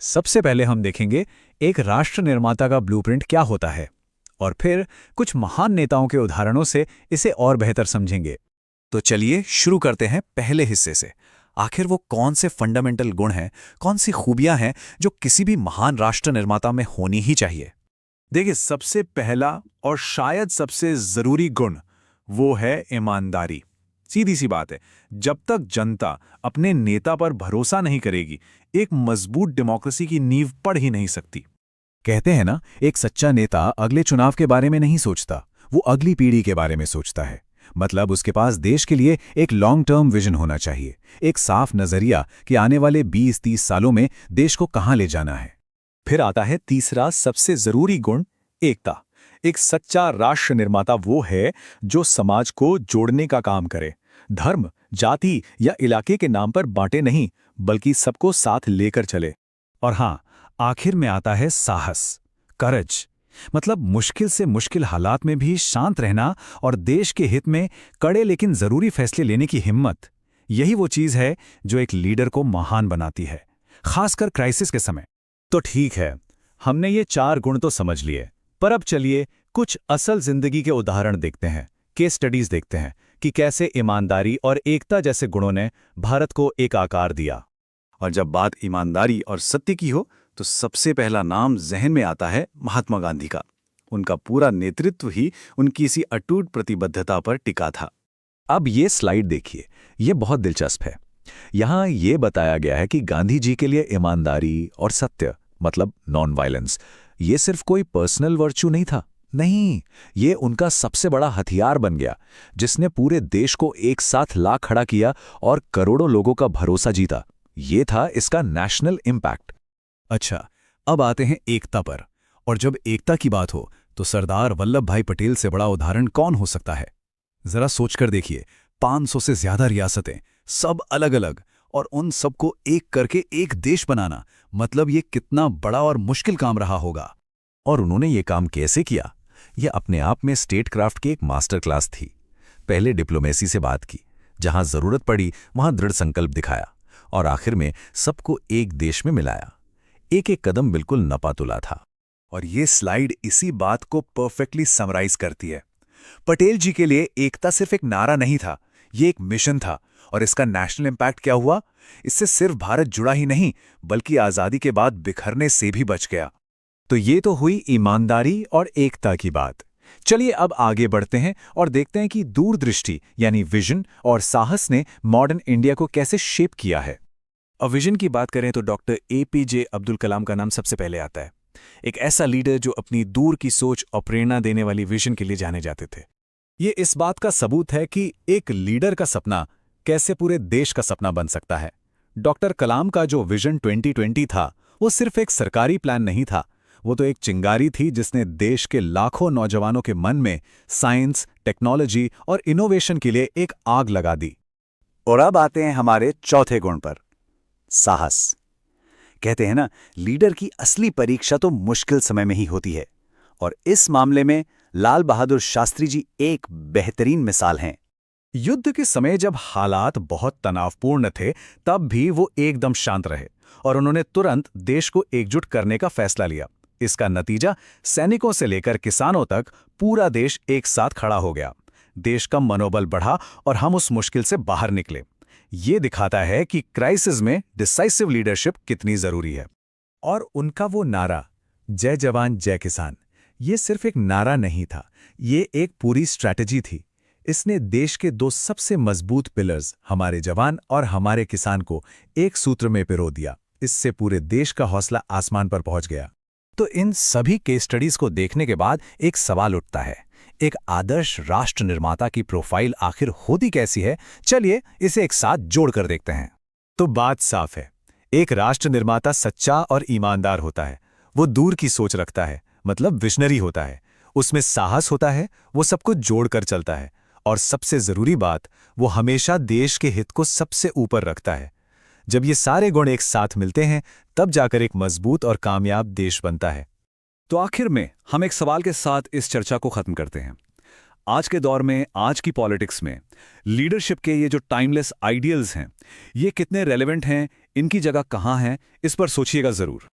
सबसे पहले हम देखेंगे एक राष्ट्र निर्माता का ब्लूप्रिंट क्या होता है, और फिर कुछ महान नेताओं के उदाहरणों से इसे और बेहतर समझेंगे। तो चलिए शुरू करते हैं पहले हिस्से से। आखिर वो कौन से फंडामेंटल गुण हैं, कौन सी खूबियां हैं जो किसी भी महान राष्ट्र निर्माता में होनी ही चाहिए? देखिए, सबसे पहला और शायद सबसे जरूरी गुण वो है ईमानदारी। सीधी सी बात है, जब तक जनता अपने नेता पर भरोसा नहीं करेगी, एक मजबूत डेमोक्रेसी की नींव पड़ ही नहीं सकती। कहते हैं ना, एक सच्चा नेता अगले चुनाव के बारे में नहीं सोचता, वो अगली पीढ़ी के बारे में सोचता है। मतलब उसके पास देश के लिए एक लॉन्ग टर्म विजन होना चाहिए, एक साफ नजरिया कि आने वाले 20-30 सालों में देश को कहां ले जाना है। फिर आता है तीसरा सबसे जरूरी गुण, एकता। एक सच्चा राष्ट्र निर्माता वो है जो समाज को जोड़ने का काम करे, धर्म, जाति या इलाके के नाम पर बांटे नहीं, बल्कि सबको साथ लेकर चले। और हां, आखिर में आता है साहस, करज। मतलब मुश्किल से मुश्किल हालात में भी शांत रहना और देश के हित में कड़े लेकिन जरूरी फैसले लेने की हिम्मत। यही वो चीज है जो एक लीडर को महान बनाती है, खासकर क्राइसिस के समय। तो ठीक है, हमने ये 4 गुण तो समझ लिए, पर अब चलिए कुछ असल जिंदगी के उदाहरण देखते हैं, केस स्टडीज देखते हैं कि कैसे ईमानदारी और एकता जैसे गुणों ने भारत को एक आकार दिया। और जब बात ईमानदारी और सत्य की हो तो सबसे पहला नाम जहन में आता है महात्मा गांधी का। उनका पूरा नेतृत्व ही उनकी इसी अटूट प्रतिबद्धता पर टिका था। अब ये स्लाइड देखिए, ये बहुत दिलचस्प है। यहाँ ये बताया गया है कि गांधी जी के लिए ईमानदारी और सत्य, मतलब नॉन वायलेंस, ये सिर्फ कोई पर्सनल वर्च्यू नहीं था। नहीं, ये उनका सबसे बड़ा हथियार बन गया, जिसने पूरे देश को एक साथ ला खड़ा किया और करोड़ों लोगों का भरोसा जीता। ये था इसका नेशनल इम्पैक्ट। अच्छा, अब आते हैं एकता पर। और जब एकता की बात हो तो सरदार वल्लभ भाई पटेल से बड़ा उदाहरण कौन हो सकता है? जरा सोचकर देखिए, 500 से ज्यादा रियासतें, सब अलग अलग, और उन सबको एक करके एक देश बनाना, मतलब ये कितना बड़ा और मुश्किल काम रहा होगा। और उन्होंने ये काम कैसे किया? ये अपने आप में स्टेट क्राफ्ट की एक मास्टर क्लास थी। पहले डिप्लोमेसी से बात की, जहां जरूरत पड़ी वहां दृढ़ संकल्प दिखाया, और आखिर में सबको एक देश में मिलाया। एक एक कदम बिल्कुल नपातुला था। और ये स्लाइड इसी बात को परफेक्टली समराइज करती है। पटेल जी के लिए एकता सिर्फ एक नारा नहीं था, ये एक मिशन था। और इसका नेशनल इम्पैक्ट क्या हुआ? इससे सिर्फ भारत जुड़ा ही नहीं, बल्कि आजादी के बाद बिखरने से भी बच गया। तो ये तो हुई ईमानदारी और एकता की बात। चलिए अब आगे बढ़ते हैं और देखते हैं कि दूरदृष्टि यानी विजन और साहस ने मॉडर्न इंडिया को कैसे शेप किया है। और विजन की बात करें तो डॉक्टर APJ अब्दुल कलाम का नाम सबसे पहले आता है। एक ऐसा लीडर जो अपनी दूर की सोच और प्रेरणा देने वाली विजन के लिए जाने जाते थे। ये इस बात का सबूत है कि एक लीडर का सपना कैसे पूरे देश का सपना बन सकता है। डॉक्टर कलाम का जो विजन 2020 था, वो सिर्फ एक सरकारी प्लान नहीं था, वो तो एक चिंगारी थी जिसने देश के लाखों नौजवानों के मन में साइंस, टेक्नोलॉजी और इनोवेशन के लिए एक आग लगा दी। और अब आते हैं हमारे चौथे गुण पर, साहस। कहते हैं ना, लीडर की असली परीक्षा तो मुश्किल समय में ही होती है, और इस मामले में लाल बहादुर शास्त्री जी एक बेहतरीन मिसाल हैं। युद्ध के समय जब हालात बहुत तनावपूर्ण थे, तब भी वो एकदम शांत रहे और उन्होंने तुरंत देश को एकजुट करने का फैसला लिया। इसका नतीजा, सैनिकों से लेकर किसानों तक पूरा देश एक साथ खड़ा हो गया। देश का मनोबल बढ़ा और हम उस मुश्किल से बाहर निकले। ये दिखाता है कि क्राइसिस में डिसाइसिव लीडरशिप कितनी जरूरी है। और उनका वो नारा, जय जवान जय किसान, ये सिर्फ एक नारा नहीं था, ये एक पूरी स्ट्रैटेजी थी। इसने देश के 2 सबसे मजबूत पिलर्स, हमारे जवान और हमारे किसान को एक सूत्र में पिरो दिया। इससे पूरे देश का हौसला आसमान पर पहुंच गया। तो इन सभी केस स्टडीज को देखने के बाद एक सवाल उठता है, एक आदर्श राष्ट्र निर्माता की प्रोफाइल आखिर होती कैसी है? चलिए इसे एक साथ जोड़कर देखते हैं। तो बात साफ है, एक राष्ट्र निर्माता सच्चा और ईमानदार होता है। वो दूर की सोच रखता है, मतलब विजनरी होता है। उसमें साहस होता है, वो सबको जोड़कर चलता है। और सबसे जरूरी बात, वो हमेशा देश के हित को सबसे ऊपर रखता है। जब ये सारे गुण एक साथ मिलते हैं, तब जाकर एक मजबूत और कामयाब देश बनता है। तो आखिर में हम एक सवाल के साथ इस चर्चा को खत्म करते हैं। आज के दौर में, आज की पॉलिटिक्स में लीडरशिप के ये जो टाइमलेस आइडियल्स हैं, ये कितने रेलेवेंट हैं, इनकी जगह कहाँ है, इस पर सोचिएगा जरूर।